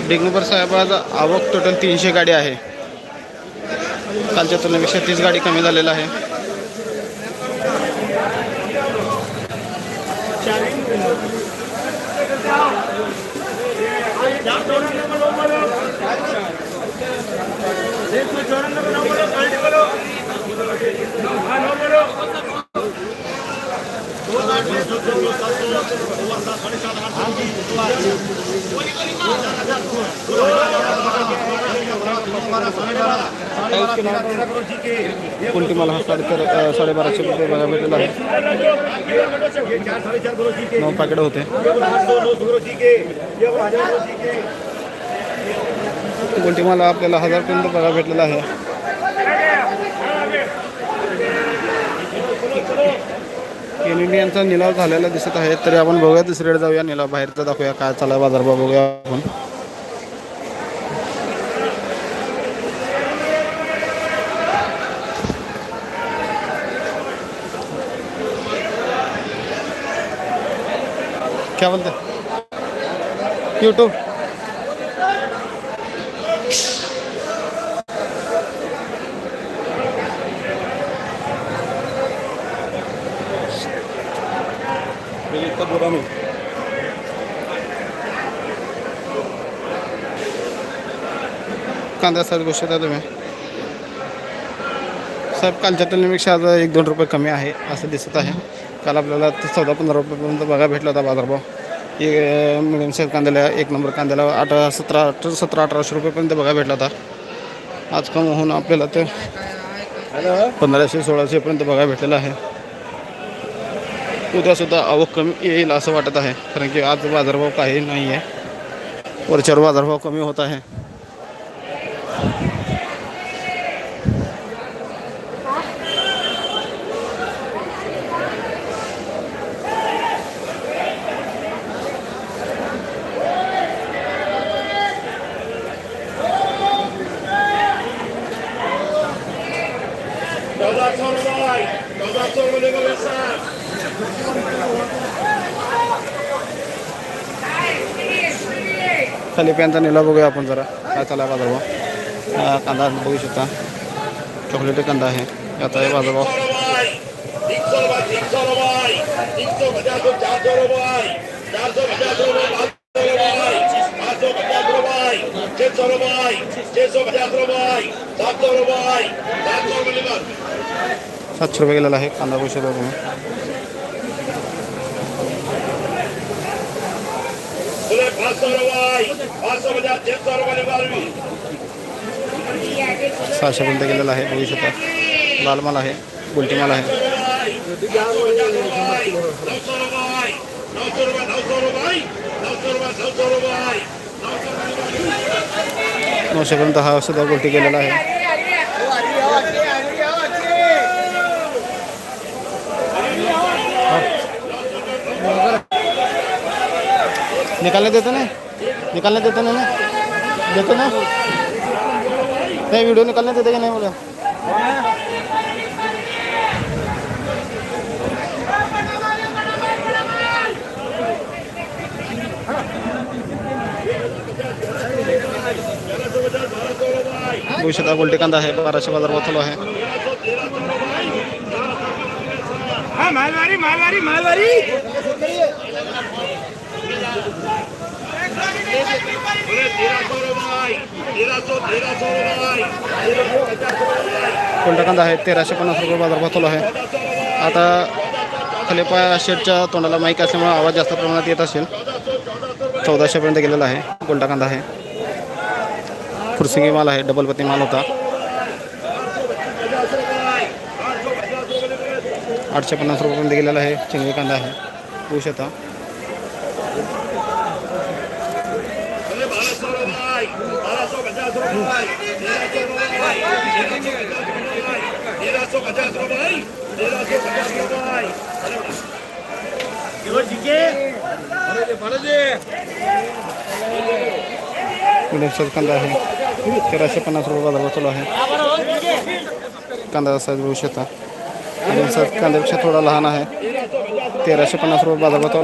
डिग्नबर साहेब आज आवक टोटल 300 गाडी आहे. कालच्या तुलनेपेक्षा 30 गाडी कमी झालेला आहे. कोणती मला हा 1250 रुपये बघा भेटलेला आहे. 9 पॅकेट होते. कोणती मला आपल्याला 1000 पर्यंत बघा भेटलेला आहे. युनियनचा निलाव झालेला दिसत आहे. तरी आपण बघूया दुसरीकडे जाऊया, निलाव बाहेरचा दाखवूया काय चालू बाजारभाव बघूया आपण. क्या बोलते यूट्यूब इतना बुरा नहीं. कांदा सात गोष्ट आहे तुम्ही साहेब. कालच्या तुलनेपेक्षा आज 1-2 रुपये कमी आहे असं दिसत आहे. काल आपल्याला 14-15 रुपयेपर्यंत बघा भेटला होता बाजारभाव. मिडियम साईज कांद्याला 1 नंबर कांद्याला 1700-1800 रुपयेपर्यंत बघा भेटला होता. आज कम होऊन आपल्याला ते 1500-1600 पर्यंत बघा भेटलेला आहे. उद्यासुद्धा आवक कमी येईल असं वाटत आहे, कारण की आज बाजारभाव काही नाही आहे. वरच्यावर बाजारभाव कमी होत आहे. खाली पॅनचा निलाव बघूया आपण जरा काय चालू बाजारभाव. कांदा बघू शकता, चॉकलेटी कांदा आहे. आता आहे बाजारभाव. ₹700 गेलेला आहे कांदा बघू शकता तुम्ही. ₹600 गेलेला आहे बघू शकता. लाल माल आहे, गुलटी माल आहे. 900 पर्यंत हा सुद्धा गुलटी गेलेला आहे. निकालने देते ना, निकालने देते ना, देते ना नहीं, वीडियो निकालने देते कि नहीं बोले. गोल्टी कांदा आहे 1200 बाजारभाव चालू आहे. मालवारी मालवारी मालवारी कोणता कांदा आहे 1350 रुपये बाजारभाव चालू आहे. आता खाली शेटच्या तोंडाला माईक असल्यामुळे आवाज जास्त प्रमाणात येत असेल. 1400 पर्यंत गेलेला आहे. कोणता कांदा आहे, फुरसिंगी माल आहे, डबल पत्ती माल होता. 850 रुपयापर्यंत गेलेला आहे. चिंगळी कांदा आहे होऊ शकता. कांदा आहे 1350 रुपये बाजारभाव चालू आहे. कांदा साईज बघू शकता. कांद्यापेक्षा थोडा लहान आहे. 1350 रुपये बाजारभाव.